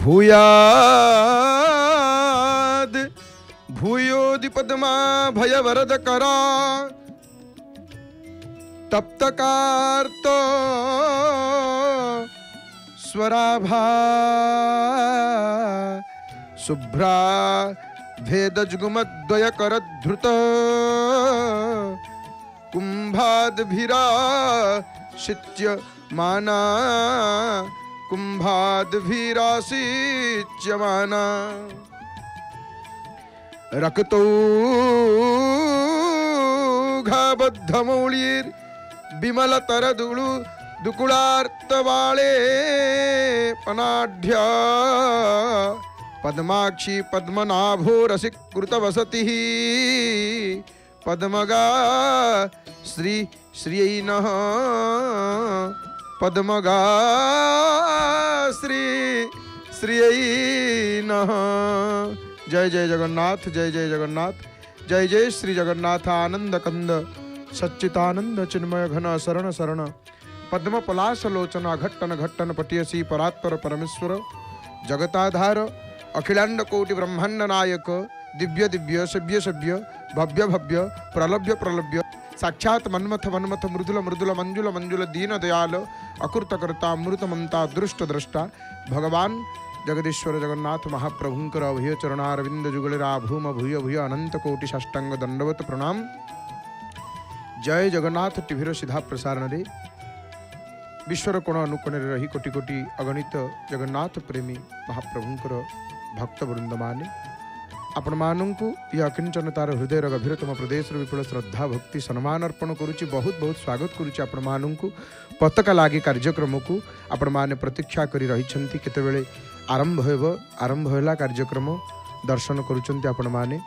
भूयाद भूयोदि पद्मा भय वरद करा तप्तकार्त स्वराभा शुभ्रा भेदजुगुमद्वय करधृत कुंभाद्भिरा शिच्य माना कुंभाद्भिरासिच्य माना रक्तो घाबद्धमौलीर विमल तरदुळु दुकुलार्तवाळे पनाढ्या पद्माक्षी पद्मनाभो रसिकृत वसतिः पद्मगा श्री श्रियै नः पद्मगा श्री श्रियै नः। जय जय जगन्नाथ, जय जय जगन्नाथ, जय जय श्री जगन्नाथ। आनंद कंद सच्चितानंद चिन्मय घन शरण शरण पद्म पलाश लोचना घट्टन घट्टन पटियसी परात्पर परमेश्वर जगताधार अखिलांड कोटि ब्रह्मांड नायक दिव्य दिव्य सभ्य सभ्य भव्य भव्य प्रलभ्य प्रलभ्य साक्षात मन्मथ मन्मथ मृदुल मृदुल मंजुल मंजुल दीन दयाल अकृतकर्ता अमृत ममता दृष्ट द्रष्टा भगवान जगदीश्वर जगन्नाथ महाप्रभुंकर अभय चरणारविंद जुगलिरा भूम भूय भूय अनंत कोटि साष्टांग दंडवत प्रणाम। जय जगन्नाथ टीवीर सीधा प्रसारण रे विश्वर कोण अनुकोण रही कोटि कोटि अगणित जगन्नाथ प्रेमी महाप्रभुंकर भक्तवृंद माने आपण मानू ये अकिंचन तार हृदय गभीरतम प्रदेश विपुल श्रद्धा भक्ति सम्मान अर्पण करुच्ची बहुत बहुत स्वागत करुच्ची आपण मानू पताका लागी कार्यक्रम को आपण माने प्रतीक्षा करी रहिछंती केतेबेले आरंभ होला कार्यक्रम दर्शन करुचंती आपण माने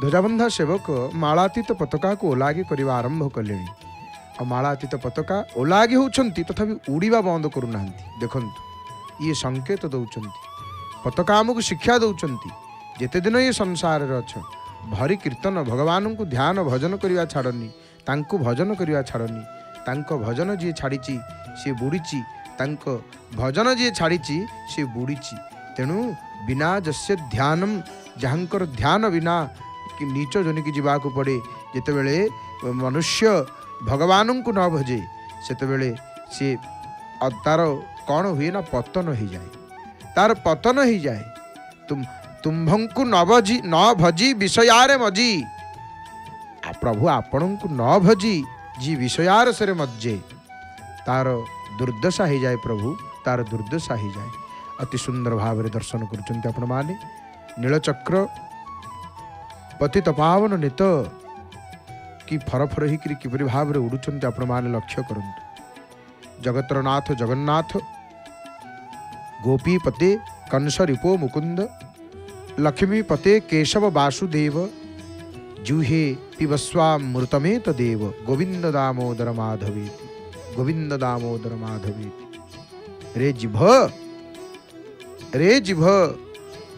ध्वजाबंधा सेवक मालातीत पताका को ओलागी करवा आरंभ कले मालातीत पताका ओलागी होउछंती तथापि उड़ीबा बंद करू नाहंती देखंतु ये संकेत दउछंती पताका हमकु शिक्षा दउछंती जेते दिन ये संसार अछ भरी कीर्तन भगवान को ध्यान भजन करवा छाड़नी तांको भजन करवा छाड़नी तांको भजन जी छाड़ी सी बुड़ी तांको भजन जी छाड़ी सी बुड़ी तेणु बिना जस्य ध्यानम जहाँकर ध्यान बिना कि नीच जन की जीवा को पड़े जितेबले मनुष्य भगवान को न भजे सेतेबेले सी तार कौन हुए ना पतन हो जाए तार पतन हो जाए तुम्भंकु न भजी विषयारे मजी प्रभु आपण को न भजी जी विषयार से मज्जे तार दुर्दशा हो जाए प्रभु तार दुर्दशा हो जाए अति सुंदर भाव दर्शन करुचंती आपण माने नीलचक्र पतित पावन नित कि फरफर ही किपरि भाव उड़ुचंती आपण माने लक्ष्य करंतु जगतर नाथ जगन्नाथ गोपीपते कंस रिपो मुकुंद लक्ष्मीपते केशव वासुदेव जूहे पिबस्वामृतमेत देव गोविंद दामोदर माधवेति गोविंद दामोदर माधवेति रे जिभ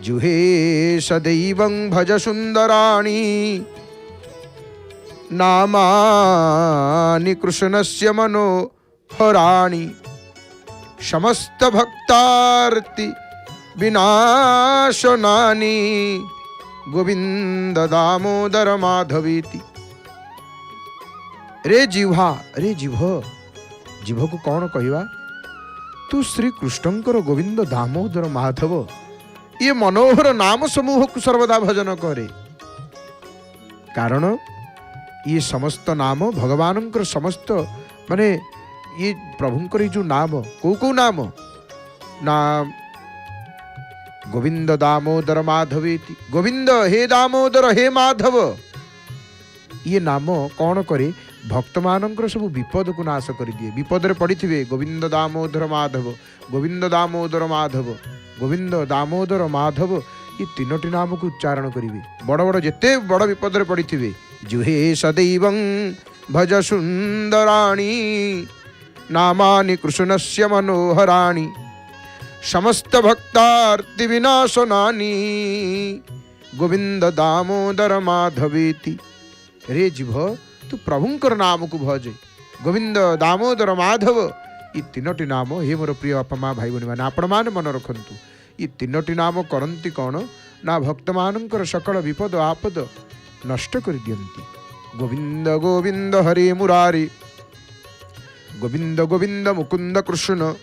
जुहे सदैवं भज सुंदराणि नामानि कृष्णस्य मनोहराणि समस्त भक्तार्ति विनाशनानि गोविंद दामोदर माधवेति। रे जिह्वा रे जिभ जिभ को कौन कहवा तू श्री कृष्णंकर गोविंद दामोदर माधव ये मनोहर नाम समूह को सर्वदा भजन करे कारण ये समस्त नाम भगवानंकर समस्त माने ये प्रभुंकर जो नाम को नाम नाम गोविंद दामोदर माधवेति गोविंद हे दामोदर हे माधव ये नाम कौन करे भक्त मानकर सब विपद को नाश कर दिए विपद रे पड़ी थे गोविंद दामोदर माधव गोविंद दामोदर माधव गोविंद दामोदर माधव ये तीनोटी नाम को उच्चारण करेंगे बड़ बड़ जिते बड़ विपद रे पड़ी थे जुहे सदैवं भज सुंदराणि नामानि कृष्णस्य मनोहराणि समस्त भक्तार्ति विनाशनानि गोविंद दामोदर माधवेति। रे जिभ तू प्रभुंकर नाम को भजे गोविंद दामोदर माधव ये तीनोटी नाम हे मोर प्रिय बापा माँ भाई भाई मैंने आपण मैंने मन रखु ये तीनोटी नाम करती कौन ना भक्त मानकर सकल विपद आपद नष्ट कर दियंती। गोविंद गोविंद हरे मुरारी, गोविंद गोविंद मुकुंद कृष्ण,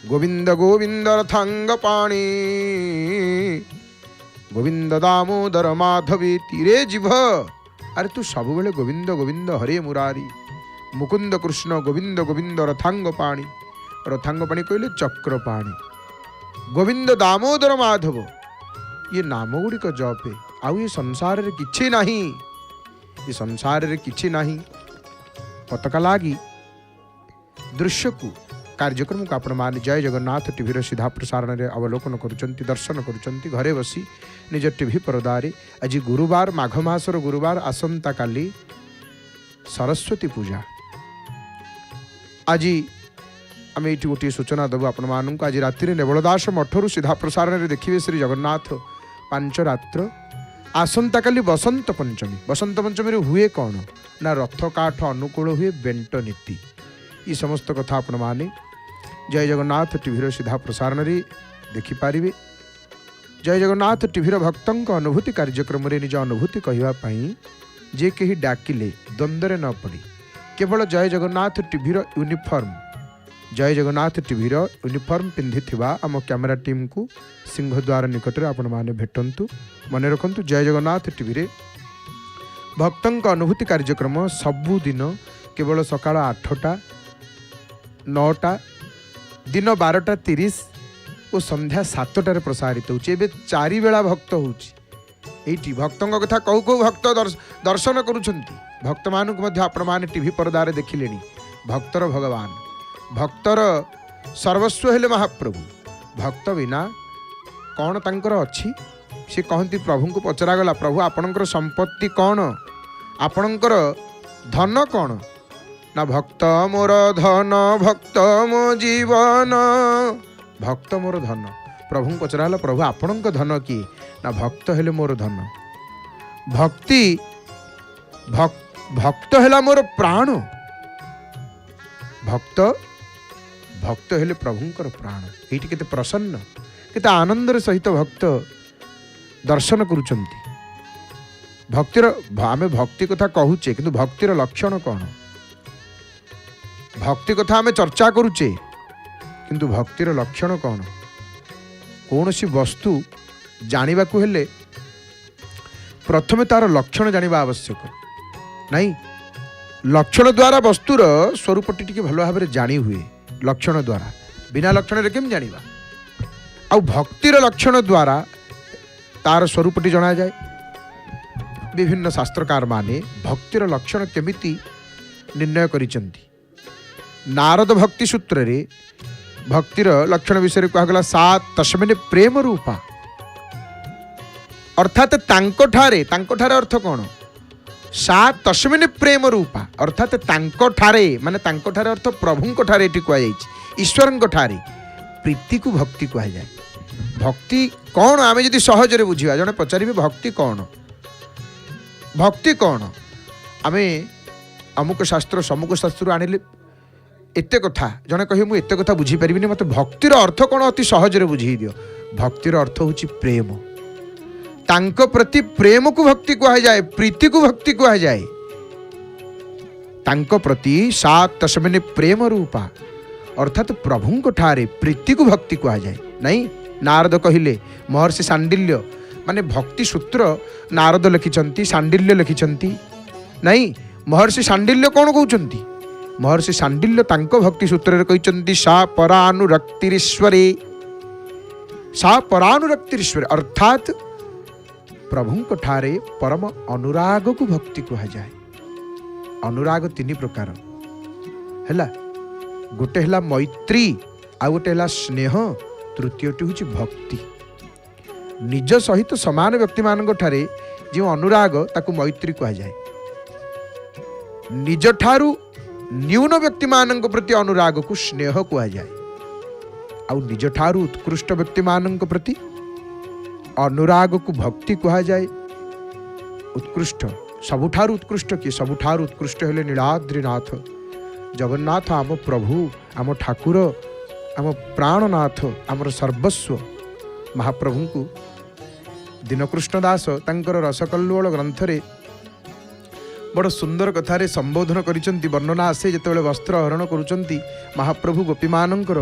गोविंद गोविंद रथांग पाणी, गोविंद दामोदर माधवी तीरे जीव। अरे तू सब बेले गोविंद गोविंद हरे मुरारी, मुकुंद कृष्ण, गोविंद गोविंद रथांग पाणी, रथांग पाणी कहले चक्र पाणी, गोविंद दामोदर माधव, ये नाम गुड़िक जपे। आउ ये संसार रे किछि नाही, ये संसार रे किछि नाही। पताका लागी दृश्य को कार्यक्रम को आपण मान जय जगन्नाथ टीवी सीधा प्रसारण रे अवलोकन करुचंती, दर्शन करुचंती घरे बसी निज टीवी परदारे। आज गुरुवार, माघ मासर गुरुवार, आसंता काली सरस्वती पूजा। आज आम ये गोटे सूचना देवु आपण मानक। आज राति नेवलदास मठरू सीधा प्रसारण रे देखिए श्री जगन्नाथ पांच रात्र। आसंता काली बसंत पंचमी। बसंत पंचमी रे हुए कौन ना रथ काठ अनुकूल हुए बेंट नीति। ये समस्त कथा आपण माने जय जगन्नाथ टीवी सीधा प्रसारण रे देखिपारे। जय जगन्नाथ टीवी भक्तों अनुभूति कार्यक्रम रे निज अनुभूति कहवाई जे कहीं डाकिले द्वंद्व न पड़ी केवल जय जगन्नाथ टीवी यूनिफॉर्म, जय जगन्नाथ टीवी यूनिफॉर्म पिंधि आम कैमेरा टीम को सिंहद्वार निकट में आपण माने भेटंतु। मन रखंतु जय जगन्नाथ टीवी भक्तों अनुभूति कार्यक्रम सबुदिन केवल सकाळ 8टा 9टा दिन 12:30 और संध्या 7टार प्रसारित होची। एबे 4 बेला भक्त होची। एठी भक्तों कथा कहू कहू भक्त दर्शन करुछंती। भक्त मानुक मध्य आपण माने टीवी पर्दारे देखिलेनी। भक्तर भगवान, भक्तर सर्वस्व हेले महाप्रभु। भक्त बिना कौन तांकर अच्छी से कहती। प्रभु को पचरागला प्रभु आपणकर संपत्ति कौन, आपणकर धन कौन ना भक्त मोर धन, भक्त मो जीवन, भक्त मोर धन। प्रभु पचरागला प्रभु आपणक धन किए ना भक्त हेले मोर धन। भक्ति भक्त हेला मोर प्राण। भक्त भक्त हेले प्रभुंकर प्राण। ये केते प्रसन्न केते आनंदर सहित भक्त दर्शन करुचंती। भक्तिर आमे भक्ति कथा कहूचे किंतु भक्तिर लक्षण कौन? भक्ति कथा आमे चर्चा करुचे किंतु भक्तिर लक्षण कौन? कौन सी वस्तु जानिबा को हेले प्रथमे तार लक्षण जानिबा आवश्यक नहीं। लक्षण द्वारा वस्तुर स्वरूपटी टिके भल भाव जानी हुए। लक्षण द्वारा, बिना लक्षण रे केम जानिबा? आ भक्तिर लक्षण द्वारा तार स्वरूपटी जना जाए। विभिन्न शास्त्रकार माने भक्तिर लक्षण केमिति निर्णय करिसंती। नारद भक्ति सूत्र रे भक्तिर लक्षण विषय कहगला सा तस्मिन् प्रेम रूपा। अर्थात तांको ठारे अर्थ कौन? सा तस्मिन् प्रेम रूपा अर्थात तांको ठारे माने तांको ठारे अर्थ प्रभुंको ठारे एटी कुआ जाइछि। ईश्वरंको ठारे प्रीति को भक्ति कुआ जाए। भक्ति कौन आमे जदि सहज रे बुझिबा, जने पचारिबे भक्ति कौन, भक्ति कौन? आमे अमुक शास्त्र समुक शास्त्र आनिले एते कथा जने कहे मु एते कथा बुझी परिबिनी, मते भक्तिर अर्थ कौन अति सहज रे बुझी दियो। भक्तिर अर्थ होछि प्रेम। तांको प्रति प्रेम को भक्ति कहा जाए, प्रीति को भक्ति कहा जाए। तांको प्रति सा तस्मिन् प्रेम रूपा अर्थात प्रभु को ठारे प्रीति को भक्ति कहा जाए। नहीं नारद कहिले महर्षि सांडिल्य माने भक्ति सूत्र नारद लिखिचंती, सांडिल्य लिखिचंती। नहीं महर्षि सांडिल्य कौन कहउचंती? महर्षि सांडिल्य तांको भक्ति सूत्र रे कहिचंती सा परानुरक्तिरीश्वरे, सा परानुरक्तिरीश्वरे अर्थात प्रभु ठारे परम अनुराग को भक्ति कहा जाए। अनुराग 3 प्रकार हैला। गोटे हैला मैत्री, आ गोटे हैला स्नेह, तृतीयटी होची भक्ति। निज सहित समान व्यक्ति मान ठारे जो अनुराग ताकू मैत्री कहा जाए। निज ठारू न्यून व्यक्ति मान प्रति अनुराग को स्नेह कहा जाए। आ निज ठारू उत्कृष्ट व्यक्ति मान प्रति अनुराग को भक्ति कहा जाए। उत्कृष्ट सबुठार उत्कृष्ट किए? सबुठार उत्कृष्ट हेले नीलाद्रीनाथ जगन्नाथ, आम प्रभु, आम ठाकुर, आम प्राणनाथ, आमर सर्वस्व महाप्रभु को दीनकृष्ण दास तांकर रसकल्लोल ग्रंथरे बड़ सुंदर कथारे संबोधन करिसंती। वर्णना आसे जेतेबेले वस्त्र हरण करुचंती महाप्रभु गोपीमानंकर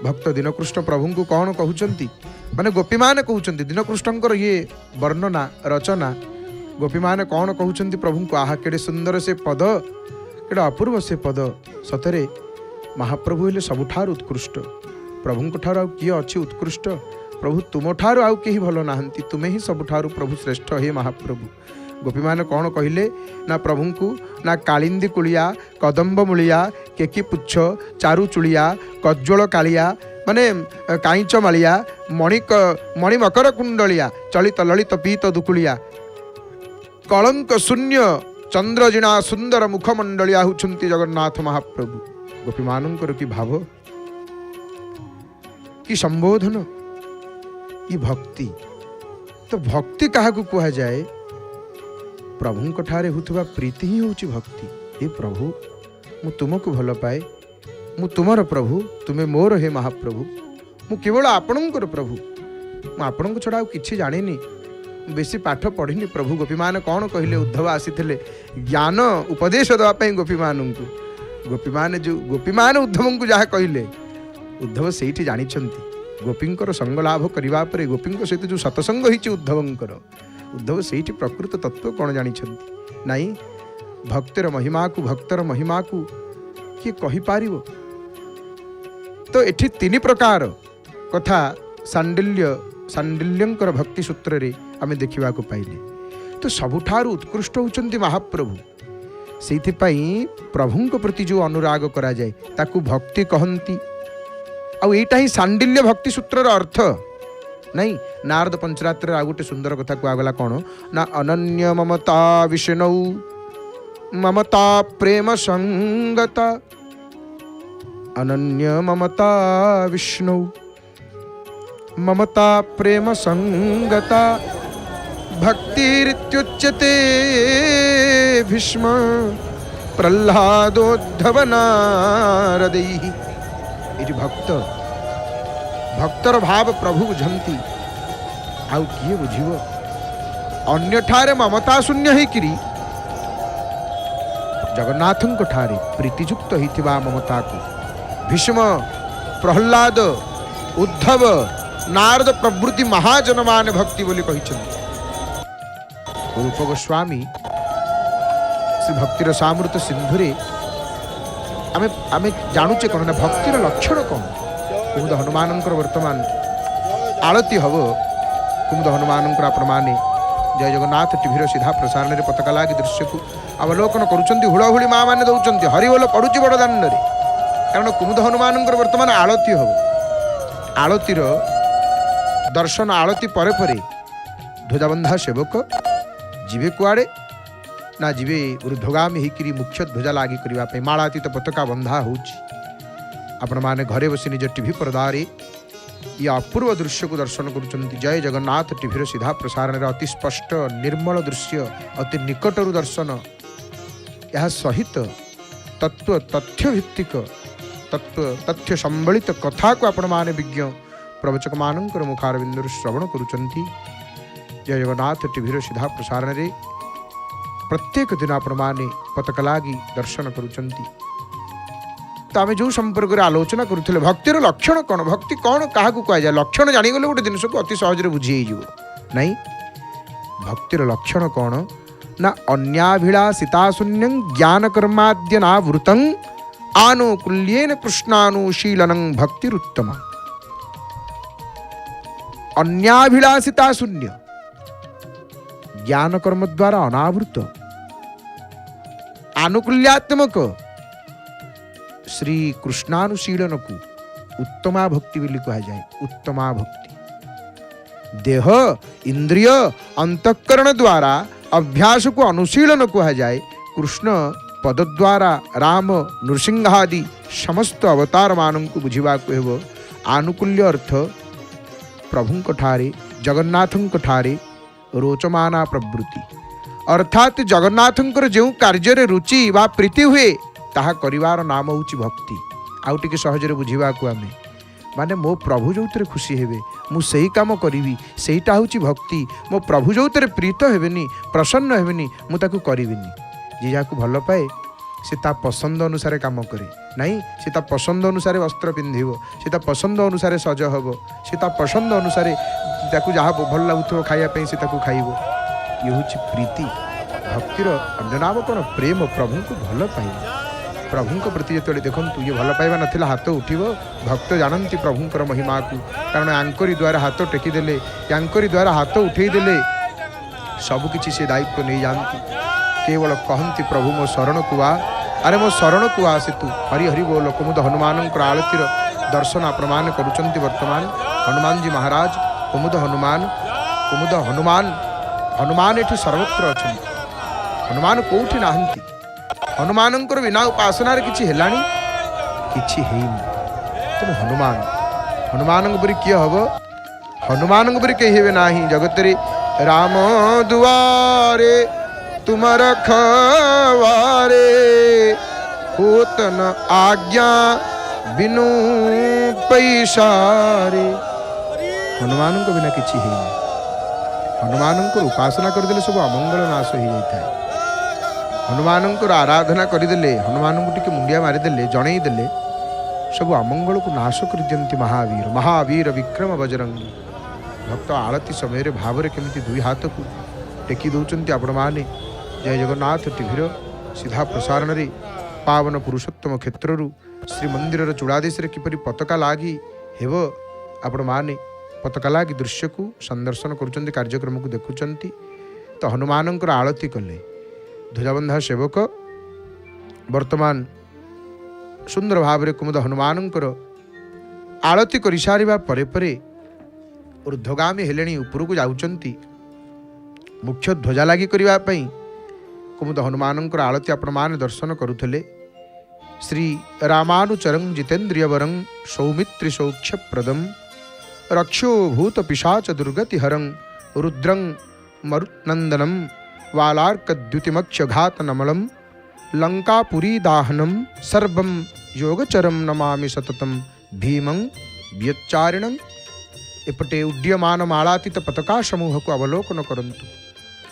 भक्त दीनकृष्ण प्रभु को कौन कहउचंती माने गोपीमान कहउचंती। दीनकृष्णंकर ये वर्णना रचना गोपीमान कौन कहउचंती प्रभु को, आहा केडे सुंदर से पद, केडे अपूर्व से पद। सतरे महाप्रभु हेले सबुठार उत्कृष्ट। प्रभु ठार किए अच्छी उत्कृष्ट? प्रभु तुम ठार आउ केही भल नाहंती, तुमे ही सबुठारु प्रभु श्रेष्ठ हे महाप्रभु। गोपी माने कौन कहले ना प्रभु को ना कालिंदी कुलिया कदम्ब मूलिया केकी पुच्छ चारु चुलिया कज्ज्वल कालिया माने काईच मालिया मणि मकर कुंडलिया चलित ललित पीत दुकुलिया कलंक शून्य चंद्रजिणा सुंदर मुखमंडलिया होउछंती जगन्नाथ महाप्रभु। गोपी मानंकर की भाव कि संबोधन कि भक्ति। तो भक्ति क्या कह जाए? प्रभु ठारे होता प्रीति ही हूँ भक्ति। हे प्रभु मु तुमको भल पाए, मु तुमर प्रभु, तुम्हें मोर हे महाप्रभु। मु केवल आपणकर प्रभु, मु आपण छड़ा किसी जानी, बेसी पाठ पढ़ी प्रभु। गोपीमान कौन कहले? उद्धव आसीथिले ज्ञान उपदेश देवाई गोपीमान को। गोपीमान उद्धव को जहाँ कहले उद्धव से जानी गोपींकर संग लाभ करने पर गोपी सहित जो सतसंग होती उद्धवंकर, उद्धव से प्रकृत तत्व कौन जानी नाई। भक्तर महिमा को भक्तर महिमा को किए कहीपर? तो एठी तीन प्रकार कथा सांडिल्यंकर भक्ति सूत्र रे आमे देखा पाइले। तो सबुठार उत्कृष्ट होचंती महाप्रभु। से प्रभु प्रति जो अनुराग करा जाए ताकू भक्ति कहती। आउ एटा ही सांडिल्य भक्ति सूत्र अर्थ नहीं। नारद पंचरात्र आ गोटे सुंदर कथा कहगला कौन ना अनन्य ममता विष्णु ममता प्रेम संगता। अनन्य ममता विष्णु ममता प्रेम संगता भक्तिरित्युच्यते भीष्म प्रह्लादोद्धव नारदैः। ये भक्त भक्तर भाव प्रभु बुझंती आउ किए बुझिव? अन्य ठारे ममता शून्य होकरी जगन्नाथं ठारे प्रीतियुक्त होइथिबा ममता को भीष्म प्रह्लाद उद्धव नारद प्रभृति महाजन मान भक्ति बोली कहिछन्ति। रूप गोस्वामी श्री भक्तिर सामृत सिंधुरे आमे जानुचे कौन ना भक्तिर लक्षण कौन। कुमुद हनुमान वर्तमान आलती हम कुमुद हनुमान आपण मैंने जय जगन्नाथ टीवी सीधा प्रसारण में पताका लगी दृश्य को अवलोकन करुँच। हुड़हुड़ी माँ मैंने दौरान हरिबोल पड़ुची बड़ दान में कारण कुमुद हनुमान वर्तमान आलती हम। आलतीर दर्शन आलती परे परे ध्वजाबंधा सेवक जीवे कुआड़े ना जीवे ऊर्ध्वगामी होकर मुख्य ध्वजा लगी करने मालातीत पताका बंधा होपण मैंने घरे बसी निज टीवी पर्दारे ये अपूर्व दृश्य को दर्शन करुँच। जय जगन्नाथ टीवी सीधा प्रसारण में अति स्पष्ट निर्मल दृश्य अति निकटर दर्शन यह सहित तत्व तथ्य भित्तिक तथ्य संबलित कथा को आपण मैंने विज्ञ प्रवचक मानकर मुखारविंदर श्रवण करुँच। जय जगन्नाथ टीवी सीधा प्रसारण में प्रत्येक दिन आपण मैंने पताका लगी दर्शन करुँच। तो आम जो संपर्क में आलोचना करुले भक्तिर लक्षण कौन, भक्ति कौन क्या कह जाए लक्षण जानीगले गोटे जिनस को अति सहज बुझी नहीं। भक्तिर लक्षण कौन ना अन्याभिलाषिताशून्यं ज्ञान कर्माद्यनावृतं आनुकूल्येन कृष्णानुशीलनं भक्तिरुत्तमा। अन्याभिलाषिताशून्य ज्ञान कर्म द्वारा अनावृत आनुकूल्यात्मक श्री कृष्णानुशीलन को उत्तमा भक्ति बोली कहा जाए। उत्तमा भक्ति देह इंद्रिय अंतःकरण द्वारा अभ्यास को अनुशीलन कहा जाए। कृष्ण पद द्वारा राम नृसिंहादि समस्त अवतार मान को बुझा को आनुकूल्य अर्थ प्रभु ठारे जगन्नाथ ठारे रोचमाना प्रवृत्ति अर्थात जगन्नाथ जो कार्य रुचि वा प्रीति हुए ताहा करिवार नाम होची भक्ति। आउ टिके सहजरे बुझिबा को आमे माने मो प्रभु जो खुशी हेबे मु सेही काम करी सेटा हूँ भक्ति मो प्रभु जो प्रीत हेबेनी प्रसन्न हेबेनी मु ताकू करिबिनी जी जहाँ भल पाए से ता पसंद अनुसार काम करे नहीं से ता पसंद अनुसार वस्त्र पिंधिब से ता पसंद अनुसार सज हम से ता पसंद अनुसार ताकू जहाँ भल लगुव खाइबा से ताकू खाइब ये हूँ प्रीति भक्तिर अन्य नाम कौन प्रेम प्रभु को भल पाइबा प्रभु को प्रति जो देखु ये भल पाइबा नाला हाथ उठिब भक्त जानती प्रभुंर महिमा को कारण यांकरी द्वारा हाथ टेकीदेले यांकरी द्वारा हाथ उठेदेले सबकि से दायित्व नहीं जाती केवल कहती प्रभु मो शरण को आ अरे मो शरण को आसे तू हरि हरि बोल कुमुद हनुमान आलतीर दर्शन प्रमाण करुँच वर्तमान हनुमान जी महाराज कुमुद हनुमान हनुमान ये सर्वत्र अच्छा हनुमान कौटी नहांती हनुमान बिना उपासना किसी हेलानी किछि हेनी तेणु हनुमान परी किए हम हनुमान परी कही हे ना जगत राम दुआरे तुम रखवारे होत न आज्ञा बिनु पैसारे हनुमान को बिना किछि हेनी हनुमान उपासना करदेले सब अमंगल नाश हो जाता है हनुमान आराधना करदेले हनुमान को टिके मुंडिया मारिदेले जनईदेले सब अमंगल को नाश कर दियंती महावीर महावीर विक्रम बजरंगी भक्त आरती समय भाव केमती दुई हाथ को टेकी दौरान आपण मैंने जय जगन्नाथ टीभीर सीधा प्रसारण रे पावन पुरुषोत्तम क्षेत्रु श्रीमंदिर चूड़ादेश किपरि पताका लागी हेब आपण मैंने पताका लागी दृश्य को संदर्शन कर कार्यक्रम को देखुंट तो हनुमान आलती कले ध्वजाबंधा सेवक वर्तमान सुंदर भाव में कुमुद हनुमान आलती कर सारा परे ऊर्ध्वगामी हेले उपरकू जाऊँच मुख्य ध्वजा लगी करने कुमुद हनुमान आलती आपण मैंने दर्शन करुले श्री रामानुचरं जितेन्द्रियवरं सौमित्रि सौख्यप्रदं रक्षो भूत पिशाच दुर्गतिहरं रुद्रं मरुत्नंदनं वालार्कद्युतिमक्षघातनमलं लंकापुरी दाहनं सर्वं योगचरं नमामि सततं भीमं व्यच्चारिणं एपटे उड्यमान मालातीत पताका समूह को अवलोकन करंतु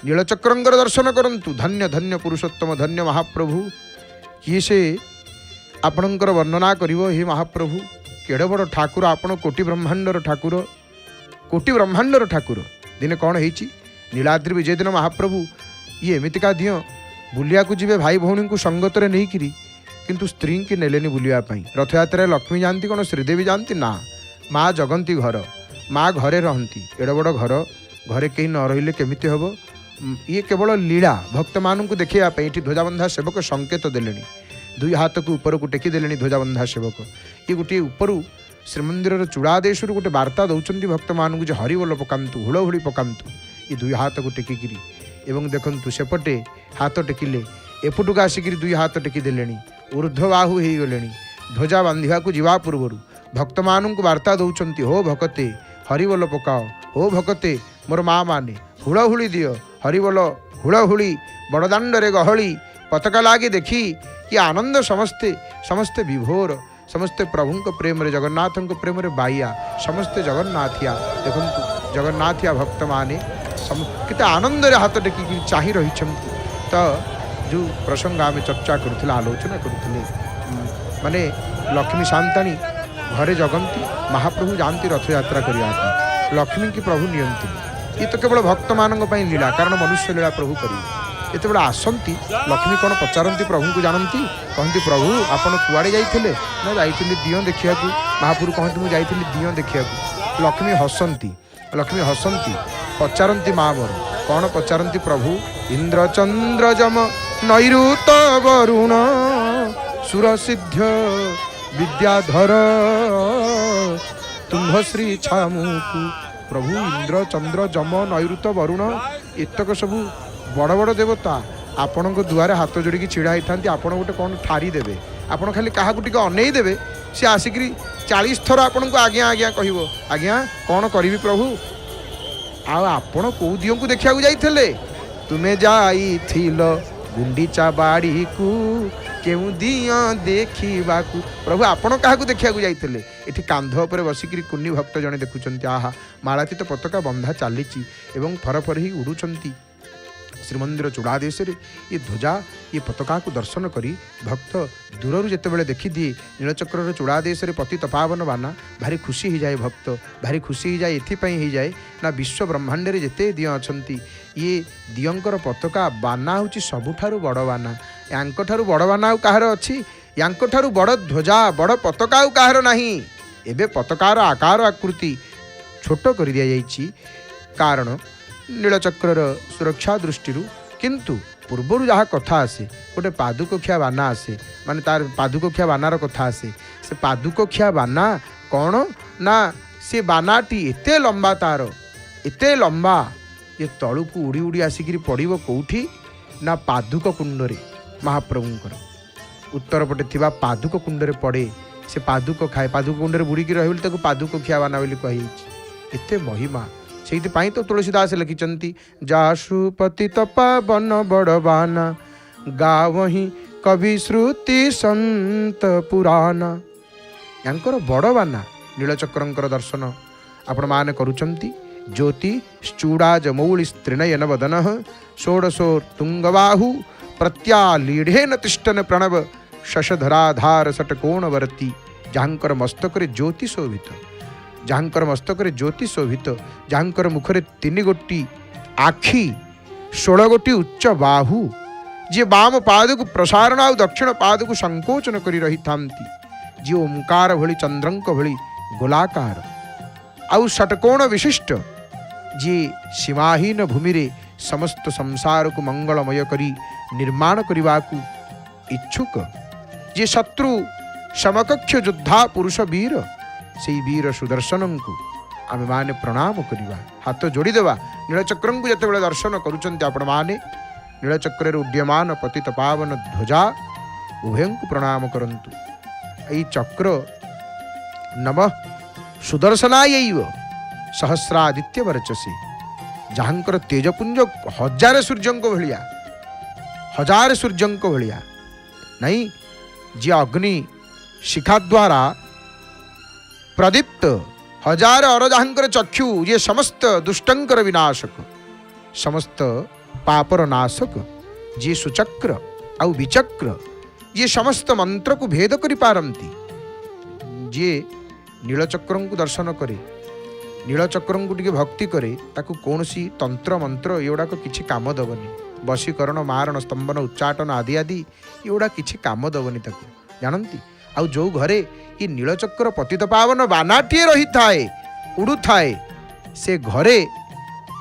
नीलचक्रंगर दर्शन करंतु धन्य धन्य पुरुषोत्तम धन्य महाप्रभु किए से आपणकर वर्णना करिवो हे महाप्रभु केड़े बड़ ठाकुर आपण कोटि ब्रह्मांडर ठाकुर दिने कौन होईची नीलाद्रि विजय दिन महाप्रभु ये एमितिका दियो बुलिया को जीवे भाई भौणी को संगत रे नहीं किरी किंतु स्त्री की नेलेनी बुलिया पई रथयात्रा लक्ष्मी जानती कौन श्रीदेवी जानती ना माँ जगंती घर माँ घरे रहती एड़ बड़ घर घरे कहीं न रहिले केमिति हबो ये केवल लीला भक्त मान को देखापी ध्वजाबंधा सेवक संकेत देले दुई हाथ को ऊपर को टेकी देले ध्वजाबंधा सेवक ये गोटे ऊपर श्रीमंदिर चूड़ादेश गोटे वार्ता दौरान भक्त मान को हरिबोल पकातु हुड़हुड़ी पकातु ये दुई हाथ को टेकिकी एवं देखु सेपटे हाथ टेकिले एपटुक आसिक दुई हाथ टेकी देले ऊर्ध्वबाहु हो गले ध्वजा बांधा को जीवा पूर्व भक्त मान को वार्ता दौरान हो भकते हरिबोल पकाओ हो भकते मोर माँ माने हुड़हुड़ी दियो हरिबोल हुड़हुड़ी बड़दाण्डे गहली पताका लागे देखी कि आनंद समस्ते समस्ते विभोर समस्ते प्रभु प्रेम रे जगन्नाथ प्रेम रे बाइया समस्ते जगन्नाथिया देखु जगन्नाथिया भक्त माने केते आनंद रे हाथ टेकी चाही रही तो जो प्रसंग आम चर्चा करुले आलोचना करुले माने लक्ष्मी शांताणी घरे जगंती महाप्रभु जानती रथ यात्रा करने लक्ष्मी की प्रभु नियंती ये तो केवल भक्त मान लीला कारण मनुष्य लीला प्रभु करेंगे ये बड़े आसती लक्ष्मी कौन पचारती प्रभु को जानती कहती प्रभु आपड़ कुआड़े जाइए ना जाइए दियो देखा महापुरु कहती मुझे दियो देखा लक्ष्मी हसंती पचारती माँ मोर कौन पचारती प्रभु इंद्र चंद्र जम नैऋत वरुण सुरसिद्ध विद्याधर तुम्भ श्री छामुकु प्रभु इंद्र चंद्र जम नैऋत वरुण एतक सबू बड़ बड़ देवता आपण दुआरे हाथ जोड़ी छिड़ा होता आपण गोटे कौन ठारी देवे आपण खाली क्या अनई देवे सी आसिक 40 थर आपण को आज्ञा आज्ञा कह आज्ञा कौन करी प्रभु आपण कौ दियों को देखा जाइए तुम्हें जाइथिल गुंडीचा बाड़ी को केउ दिया देखा प्रभु आपण क्या देखा जाइए एठी कांध पर बसिक कुन्नी भक्त जड़े देखुं आहा मालातीत पताका बंधा चली फरफर ही उड़ुंट श्रीमंदिर चूड़ादेश ये ध्वजा ये पताका को दर्शन करी भक्त दूर जिते देखी दिए नीलचक्र चूड़ादेश पतित पावन बाना भारी खुशी हो जाए भक्त भारी खुशी हो जाए एथिपाई हो जाए ना विश्व ब्रह्मांड रे जिते दिय अछंती ये दियंकर पताका बाना हूँ सबुठारु बड़ बाना यांकठारु बड़ बाना आउ काहार अच्छी यांकठारु बड़ ध्वजा बड़ पताका आउ काहार नाही एबे पताकार आकार आकृति छोट कर दिया जाइछि कारण नीलचक्र सुरक्षा दृष्टि किंतु पूर्वर जहाँ कथा आसे गोटे पादुकक्षा बाना आसे माने तार पादुकक्षा बानार कथा आसे से पादुकक्षा बाना कौन ना से बानाटी एते लंबा तार एते लंबा ये तलू को उड़ी उड़ी आसिक पड़ो कौटी ना पादुक कुंडरे महाप्रभुंकर उत्तर पटे थिबा पादुक कुंडरे पड़े से पादुक खाए पादुक कुंडरे बुड़ीकी रही पादुकक्षा बाना बोली कही एते महिमा से तो तुलसीदास लिखिंट जासु पति पावन बड़बाना गावही कवि श्रुति संत पुराना यांकर बड़बाना नीलचक्र दर्शन आपण माने करुचंती ज्योति चूड़ाज मौली स्त्रिनयन वदन षोडशोर तुंगबाहु प्रत्यालीढ़ेन तिष्ठन प्रणव शशधराधार सटकोणवर्ती जहाँकर मस्तक ज्योति शोभित जहाँकर मस्तक ज्योति शोभित जहाँकर मुखरे 3 गोटी आखि 16 गोटी उच्च बाहु जी बाम पाद को प्रसारण आ दक्षिण पाद को संकोचन करी रही थांती जी ओंकार भली चंद्रंक भली गोलाकार आउ षटकोण विशिष्ट जी सीमाहीन भूमि रे समस्त संसार को मंगलमय करी निर्माण करने को इच्छुक जी शत्रु समकक्ष योद्धा पुरुष वीर से वीर सुदर्शन को आम माने प्रणाम करवा हाथ जोड़ीदेवा नीलचक्र को जिते दर्शन करुँच आपण मैंने नीलचक्र उड्यमान पतित पावन ध्वजा उभय को प्रणाम करंतु यही चक्र नमः सुदर्शनाय सहस्रादित्य वर्चसे जहाँकर तेजपुंज 1000 सूर्यों भलिया 1000 सूर्यों भलिया नहीं जी अग्नि शिखा द्वारा प्रदीप्त 1000 अरजाहंकर चक्षु ये समस्त दुष्टंकर विनाशक समस्त पापर नाशक जी सुचक्र आउ विचक्र ये समस्त मंत्र को भेद करि पारंती जे नीलचक्र को दर्शन करे नीलचक्र को टिके भक्ति करे ताकू कौनसी तंत्र मंत्र एगुड़ाक किछि काम दबनी वशीकरण मारण स्तंभन उच्चाटन आदि आदि एगुड़ा किछि काम दबनी ताकू जानती आउ जो घरे ये नीलचक्र पतित पावन बानाटीए रही थाए उड़ू थाए से घरे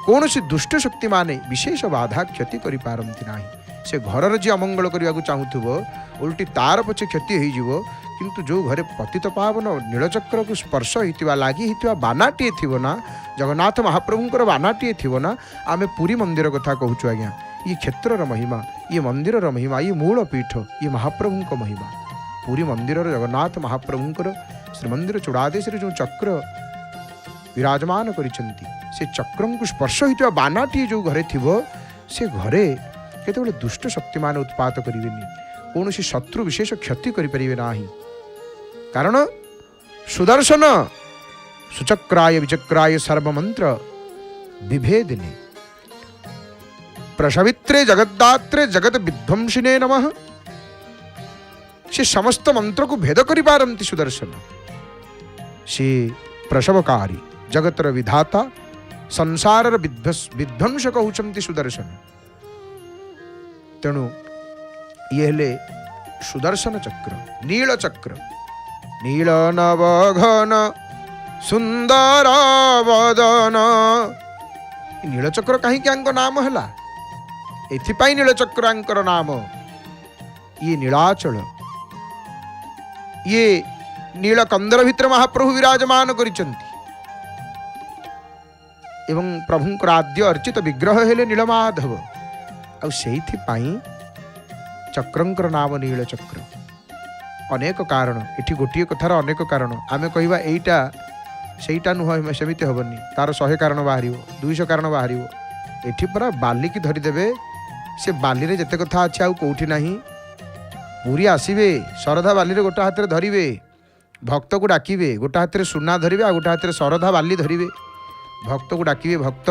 कौन सी दुष्ट शक्ति माने विशेष बाधा क्षति करि पारंती नाही से घर जी अमंगल करने को चाहूथुबो उल्टी तार पछे क्षति हो जीवो किंतु जो घरे पतित पावन नीलचक्र को स्पर्श होइतिबा लागि होइतिबा बानाटीए थिबो ना जगन्नाथ महाप्रभुंकर बानाटीए थिबो ना आमे पुरी मंदिर कथा कहूछु आज्ञा ये क्षेत्रर महिमा ये मंदिरर महिमा ये मूल पीठ ये महाप्रभुंक महिमा पुरी मंदिर जगन्नाथ महाप्रभुंकर श्रीमंदिर चूड़ादेश जो चक्र विराजमान करिसेंती से चक्र को स्पर्श होइतिबा बानाटी जो घरे थिबो से घरे केतेबेले दुष्ट शक्ति मान उत्पात करिवेनी कौनसी शत्रु विशेष क्षति करिपरिवे नाही कारण सुदर्शन सुचक्राय विचक्राय सर्वमंत्र विभेदिने प्रसवित्रे जगद्दात्रे जगत विध्वंसिने नमः से समस्त मंत्र को भेद करि पारंती सुदर्शन से प्रसवकारी जगतर विधाता संसार विध्वंसक होचंती सुदर्शन तेणु ये हेले सुदर्शन चक्र नील चक्र नील नवघन सुंदर वदन नीलचक्र कहीं नाम है एथिपाई नीलचक्र नाम ये नीलाचल ये नीलकंदर भितर महाप्रभु विराजमान करिसेंती एवं प्रभुंकर आद्य अर्चित विग्रह हेले नीलमाधव आ सेइथिपाई चक्रंकर नाम नीलचक्र अनेक कारण एठी गोटे कथार अनेक कारण आमे कहिबा एइटा सेइटा नुह सेमिति हेबनी तार 100 कारण बाहर 200 कारण बाहर एठी परा बाली की धरी देबे से बाली रे जेते कथा अच्छे आउ कौटी नाही पुरी आसवे शरधा बाली रे गोटे हाथ में धरिवे भक्त को डाकिवे गोटे हाथ में सुना धरिवे आ गोटे हाथ में शरधा बाली धरिवे भक्त को डाकिवे भक्त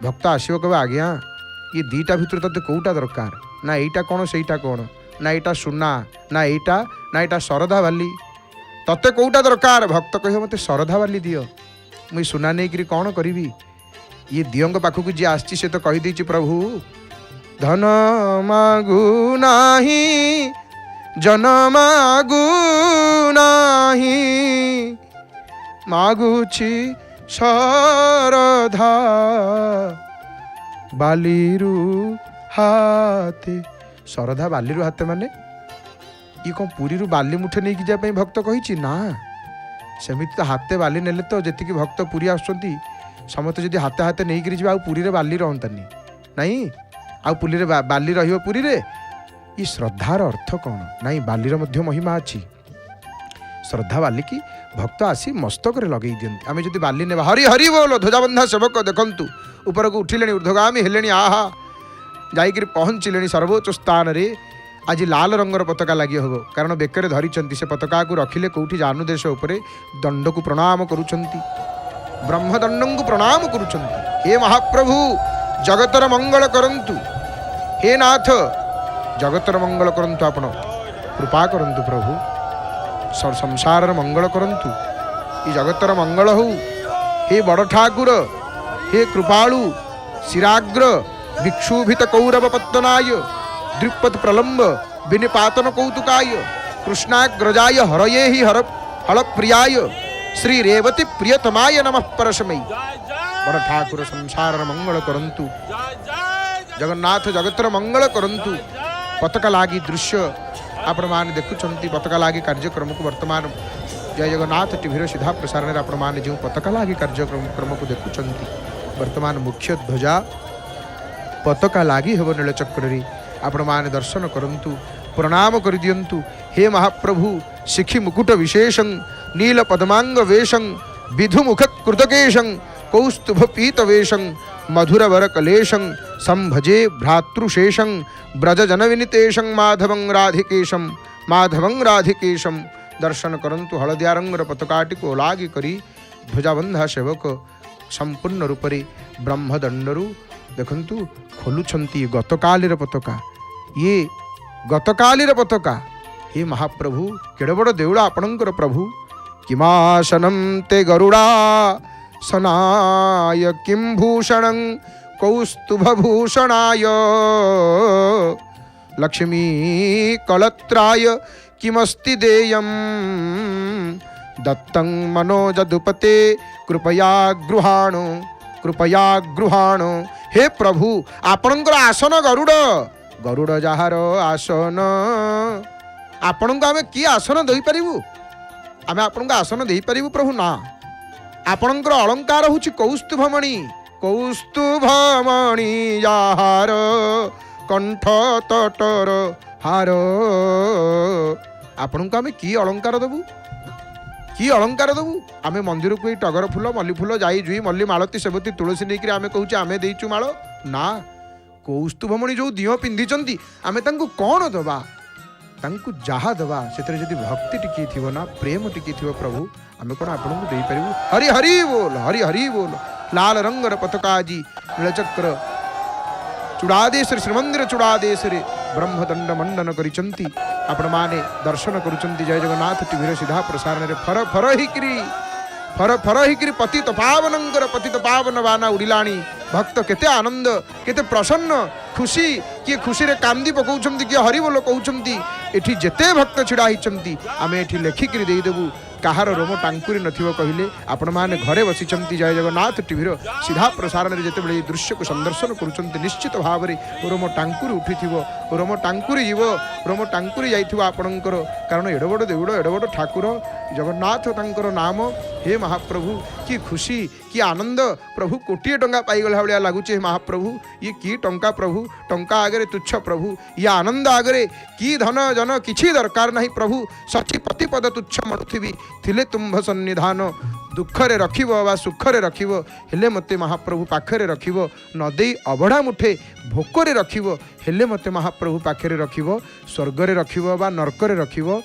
भक्त आसो कहे आज्ञा ये दीटा भितर तते कौटा दरकार ना एटा कौन सेटा कौन ना एटा सुना ना एटा शरधा बाली तते कौटा दरकार भक्त कह मत शरधा बाली दियो मुई सुना नहीं करी कौन करी ये दियों पाखक जी आसी से तो कहीदे प्रभु धन मागु नाही जन मागु नाही मागुछि शरधा बालीरु हाथे शरधा बालीरु हाथे माने ये कौन पुरी बाली मुठे नहीं कि जाए भक्त कही ना सेमिति तो हाथे बाली नेले तो जी भक्त पुरी आसुँच समस्त जदि हाथे हाथे नहीं करी आ पुरी बाली रहतानी नहीं आ पुरी रे बाली रहियो पुरी रे ये श्रद्धार अर्थ कौन नहीं बालीर मध्य महिमा अच्छी श्रद्धा बाली की भक्त आसी मस्तक लगे दिखती आम जब बाली ने हरि हरि बोल ध्वजाबंधा सेवक देखु ऊपर को उठिले ऊर्ध्वगामी हेले आहा जाकर पहुँचले सर्वोच्च स्थान रे आज लाल रंगर पताका लगी हम कारण बेकर धरी से पताका को रखिले कौटी जानुदेश उपरे दंड को प्रणाम करुछंती ब्रह्मदंड को प्रणाम करुछंती हे महाप्रभु जगतर मंगल करंतु हे नाथ जगतर मंगल करंतु आपण कृपा करंतु प्रभु संसार मंगल करंतु ये जगतर मंगल हो हे बड़ ठाकुर हे कृपालु शिराग्र विक्षुभित कौरव पत्तनाय द्रुपद प्रलंब विनिपातन कौतुकाय कृष्णाग्रजाय हरये ही हर हल प्रियाय श्री रेवती प्रियतमाय नमः परस्मै बड़ ठाकुर संसार मंगल करंतु जगन्नाथ जगतर मंगल करंतु पताका लागी दृश्य आपण मैंने देखुंत पताका लागी कार्यक्रम को वर्तमान जय जगन्नाथ टीवी सीधा प्रसारण आपण मैंने जो पताका लागी कार्यक्रम को देखुंत वर्तमान मुख्य ध्वजा पताका लागी हेब नीलचक्र आपण मैंने दर्शन करंतु प्रणाम कर दियंतु हे महाप्रभु शिखी मुकुट विशेषं नील पद्मांग वेशं विधुमुख कृतकेशं कौस्तुभ पीत वेशं मधुरवर कलेशं संभजे भ्रातृशेषं ब्रज जन विनितेशं माधवं राधिकेशं दर्शन करंतु हलदिया रंगर पताकाटी को लागी करी ध्वजाबंधा सेवक संपूर्ण रूपरे ब्रह्मदंडरू देखंतु खोलुछंती गतकालीर पताका ये गतकालीर पताका हे महाप्रभु केड़े बड़ देउल आपणकर प्रभु किमासनं ते गरुड़ा सनाय किं भूषणं कौस्तुभभूषणाय लक्ष्मी कलत्राय किमस्ति देयं दत्तं मनोजदुपते कृपया गृहाणो हे प्रभु आपणकर आसन गरुड़ गरुड़ जार आसन आपण को आम कि आसन दे पारू आम आपण को आसन दे पारू प्रभु ना आपणकर अलंकार हूँ कौस्तुभमणि यार कंठ तटर हार आपण को आम कि अलंकार देवु कि अलंकार देवु आम मंदिर को टगर फूल मल्ली फूल जाई जुई मल्ली मालती सेवती तुलसी नहीं आम कहूँ आम देचु माल ना कौस्तुभमणि जो दिह पिंधि आम कौन दबा तांकु जहा दबा से भक्ति टिके थी ना प्रेम टिके थी प्रभु आम कौन आपन को दे पारू हरि हरि बोल लाल रंगर पताका जी नीलचक्र चूड़ादेश श्रीमंदिर चूड़ादेश ब्रह्मदंड मंडन करिचंती आपण माने दर्शन करुचंती जय जगन्नाथ टीवी सीधा प्रसारण रे फर फर हिकरी पतित पावनंकर पतित पावन बाना उड़िलाणी भक्त केते आनंद केते प्रसन्न खुशी किए खुशी रे कांदी पकाउछंती किए हरि बोल कहउछंती एठी जेते भक्त छिड़ा हिचंती आमे एठी लेखिकरी देई देबु कहार रोम टांकुरी नथिबो कहिले आपण माने घरे बसिचंती जय जगन्नाथ टीवी सीधा प्रसारण रे जेते बेले दृश्य को संदर्शन करुचंती निश्चित भाव रे रोम टांकुरी उठिथिबो रोम टांकुरी जीवो रोम टांकुरी जाइथिबो आपणकर कारण एड बड़ देउड़ एड बड़ ठाकुर जगन्नाथ तांकर नाम हे महाप्रभु कि खुशी कि आनंद प्रभु कोटिए टंका पाईगला भाया लगुचे महाप्रभु ये कि टंका प्रभु टंका आगे तुच्छ प्रभु ये आनंद आगे कि धन जन किछि दरकार नहीं प्रभु सची पतिपद तुच्छ मणुथिबी थिले तुम्भ सन्निधान दुखरे रखिबो बा सुखरे रखिबो हेले मते महाप्रभु पाखरे रखिबो न देई अबढ़ा मुठे भोकरे रखिबो हेले मते महाप्रभु पाखरे रखिबो स्वर्गरे रखिबो बा नरकरे रखिबो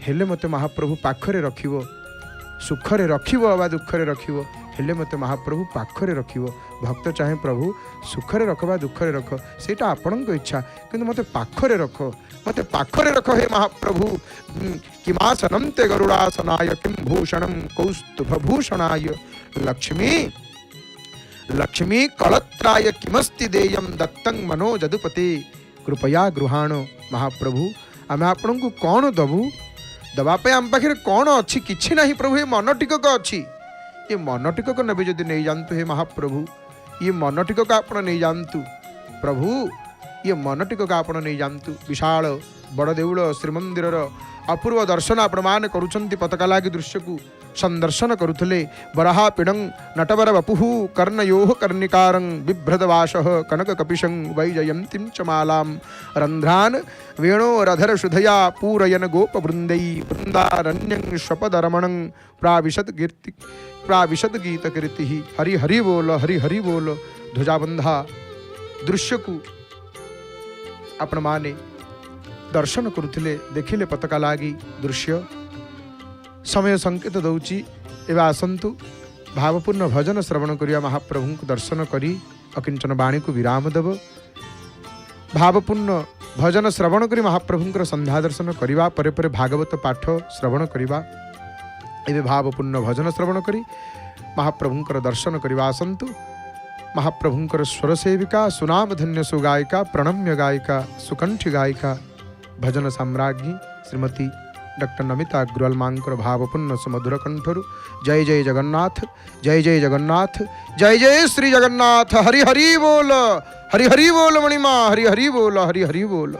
हेले मते महाप्रभु पाखरे रखिबो सुखरे रखिबो बा दुखरे रखिबो हेले मते महाप्रभु पाखरे रखिबो भक्त चाहे प्रभु सुखरे रख बा दुखरे रख सेटा आपणक इच्छा किंतु मते पाखरे रख मते पाखरे रख हे महाप्रभु किमासनं ते गरुड़ासनाय किं भूषणं कौस्तुभभूषणाय लक्ष्मी लक्ष्मी कलत्राय किमस्ति देयं दत्तं मनो जदुपते कृपया गृहाण महाप्रभु आमे आपणको कौन दबु दवापे आम पाखे कौन अच्छी किछि नहीं प्रभु ये मन टिकक अच्छी ये मन टिकक नबे जदि नहीं जानतु हे महाप्रभु ये मन टिकक आपण नहीं जानतु प्रभु ये मन टिकक आपण नहीं जानतु विशाल बड़ देउल श्रीमंदिर अपूर्व दर्शन आपण मान करुछंती पताका लागी दृश्य को संदर्शन करुथले बरहा पिडं नटवर वपुः कर्णयोः कर्णिकारं बिभ्रदवाशः कनक कपिशं वैजयन्तीं च मालां रन्ध्रान् वेणोरधर शुधया पूरयन गोपवृन्दै वृन्दारण्यं स्वपदरमणं प्राविशद गीतकीर्तिः हरि हरि बोल ध्वजाबंधा दृश्य को आपण माने दर्शन करुथिले देखिले पताका लागी दृश्य समय संकेत दौची एवं आसंतु भावपूर्ण भजन श्रवण करिया महाप्रभु को दर्शन करी अकिंचन वाणी को विराम देव भावपूर्ण भजन श्रवण करी महाप्रभुंकर संध्या दर्शन करिवा परे परे भागवत पाठ श्रवण करिवा एवं भावपूर्ण भजन श्रवण करी महाप्रभुंकर दर्शन करिवा आसंतु महाप्रभुंकर स्वर सेविका सुनाम धन्य सुगायिका प्रणम्य गायिका सुकंठी गायिका भजन साम्राज्ञी श्रीमती डॉक्टर नमिता अग्रवाल मांकर भावपूर्ण सुमधुर कंठरु जय जय जगन्नाथ जय जय जगन्नाथ जय जय श्री जगन्नाथ हरि हरि बोल मणिमा हरि हरि बोल हरि हरि बोल।